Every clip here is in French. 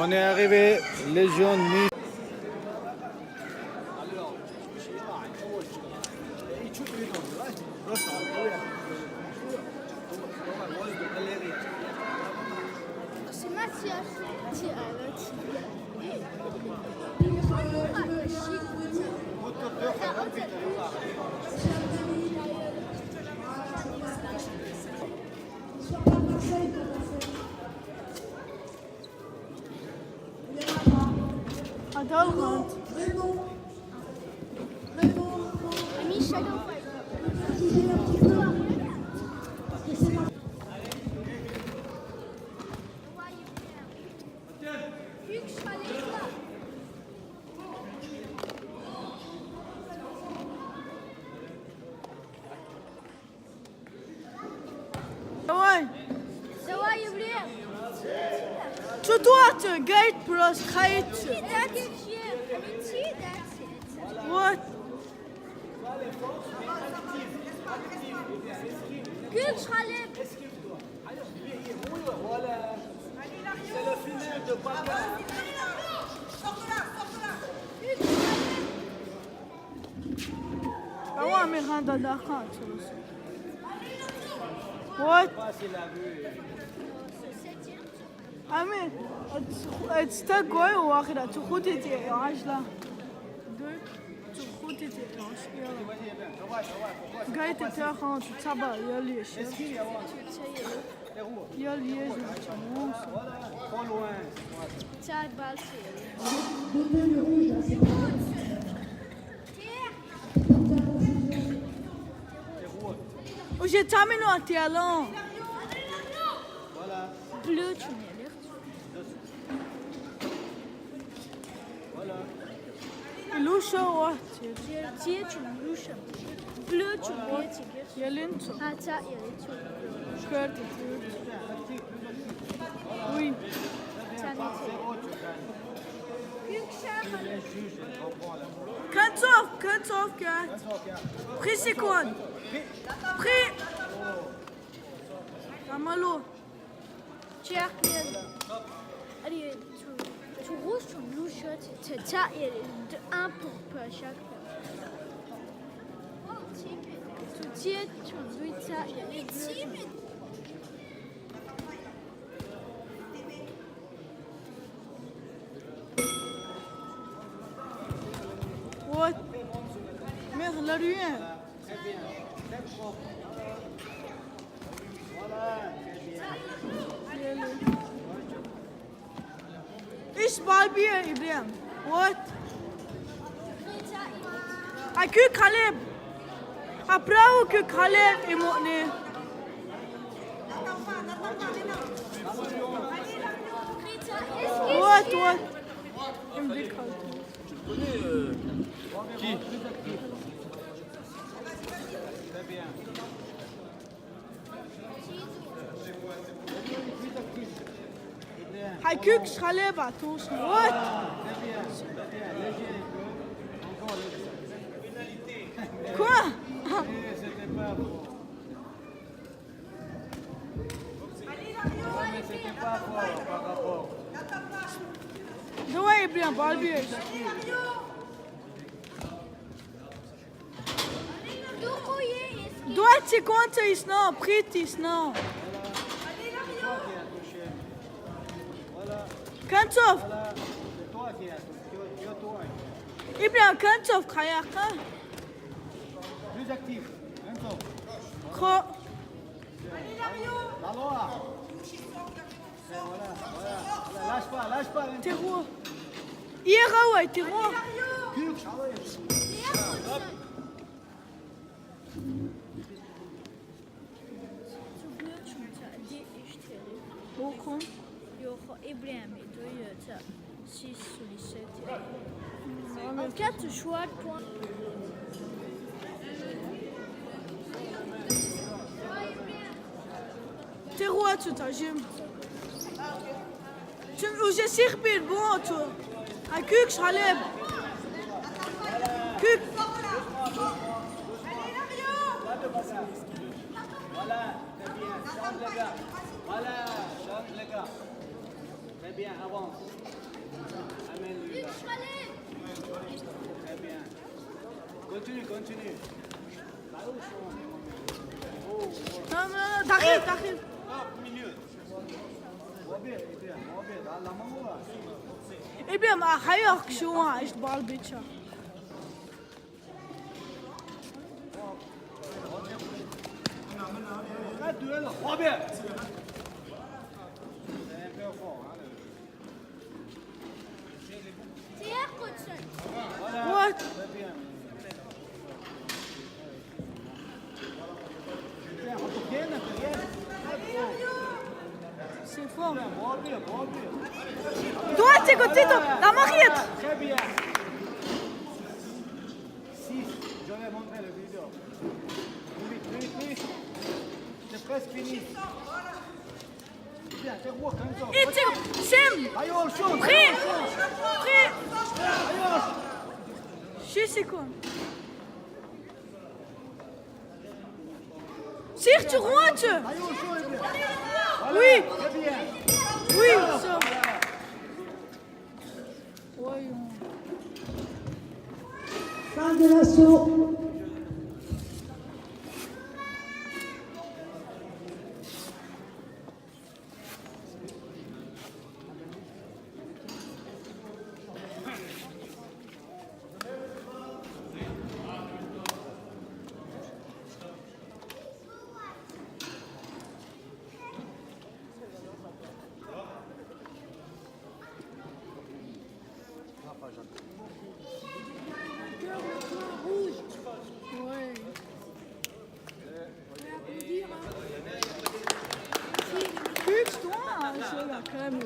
On est arrivé, Légion Nuit. C'est Mathias. Adolfant. Ami Shadow. Давай. Давай, Евлеев. Что тут? Гайд просто хайт. Вот. Gül Halep. C'est le final de bagarre. Давай, Мирхан, дадахат. Вот. Амин. Это такое واحدة تخوتي عجلة. تخوتي عجلة. قايت تاخذ تبع يليش. يليش. Trop loin. Tag Balsi. وجي تعملوا اتيالون. Bleu, tu m'as l'air. لوشة واحد. Tiens, tu me louches. Bleu, tu m'as l'air. يلينتو. Ah, ça, il y a les trucs. شكرت. Oui. Kantof, gars. Pris c'est quoi? Pris. Amalo. Tiens, allez, tu rouges, tu me louches. Ça, il y a un pour chaque fois. Tu tiens, tu me louches ça, il y a les bleus. What? Merde, la rue. Très bien. Très propre. Voilà. Très bien. ايش بالبيه ابراهيم؟ What? اكو كلب. ابراو كو كلب اموني. What? Qui? Très bien. حيكوك كلب اتوش. What? Très bien. Très bien. Léger un peu. Encore léger. Quoi? C'était pas bon. Mais c'était pas fort par rapport. Давай ابراهيم بالبيه. Doit conta isso não, preto isso não. Kantov. C'est toi qui as touché. Toi. Ibrahim Kantov kayaka. Plus actif. Un top. Kro. La loi. Voilà. Lâche pas. Terro. Ira ouais, terro. Beaucoup. Ibrahim et deux, 6 sur les 7. En 4 choix de points. Terro tu t'agim. Tu уже сихбир бонту. А кюк шалеб. Кюк. Voilà, très bien. Change les gars. Voilà, change les gars. Très bien, avance. Amène-lui là. Très bien. Continue, continue. Là où sont les moments. Oh, Non, non, non, t'arrives. hop, milieu. Robert, la maman là. Ik ben maar ga je ook zo aan, is het bal een beetje. Arrête de là, Robert. C'est un peu fort, hein. Diğer koçun. What? Très bien. Bien, bien, bien. C'est fort. Robert. Toi, c'est côté toi, la Mariette. Très bien. 6. Je vais montrer la vidéo. Vite. C'est presque fini. Bien, c'est quoi comme ça? Iets, Sim. Allez, on chauffe. Prêt. Allez, on 6 seconden. Zeg, tu rentres. Allez, on chauffe. Voilà, Oui. très bien. Oui, zo. Voyons. Fin de l'assaut. Ouais. Putain, c'est la crème.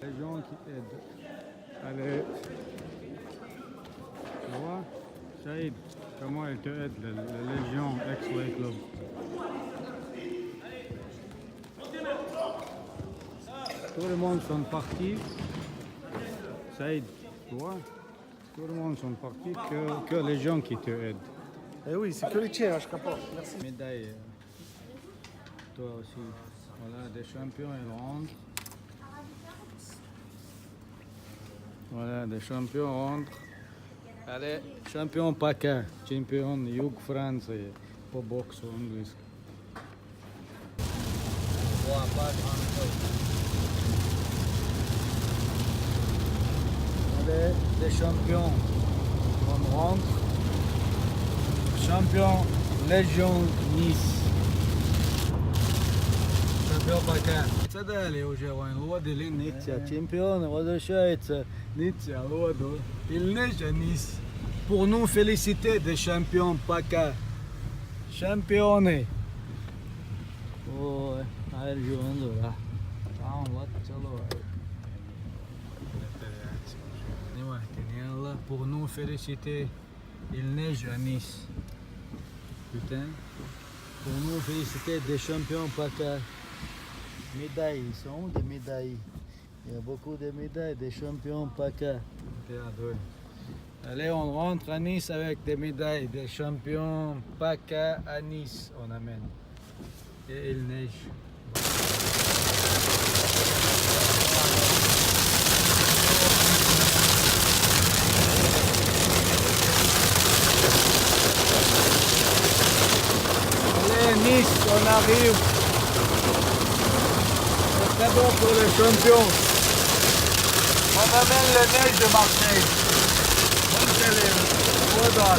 Les gens qui aident. Allez. Tu vois, Saïd, comment elle te aide, la Légion ex-Way Club. Tout le monde sont partis. Saïd, tu vois, tout le monde sont partis que les gens qui te aident. Eh oui, c'est que les tiens, je comprends. Merci. Médaille, toi aussi. Voilà, des champions, ils rentrent. Voilà, des champions rentrent. Allez, champion PACA, champion Jug France по боксу английский. Allez, des champions, on rentre. Champion Légion Nice. Champion PACA. تدالي وجوين الواد اللي نيتيا champion وهذا شايت نيتيا الواد il neige à Nice. Pour nous féliciter des champions PACA. Champione. Oh, hayır jogando lá. Tamam, what chalo. Pour nous féliciter, il neige à Nice. Putain. Pour nous féliciter des champions PACA. Médailles, ils sont où des médailles? Il y a beaucoup de médailles, des champions PACA. Allez, on rentre à Nice avec des médailles, des champions PACA à Nice, on amène. Et il neige. Allez, Nice, on arrive. C'est très bon pour les champions. On amène le neige de Marseille. Montez-les. Voilà,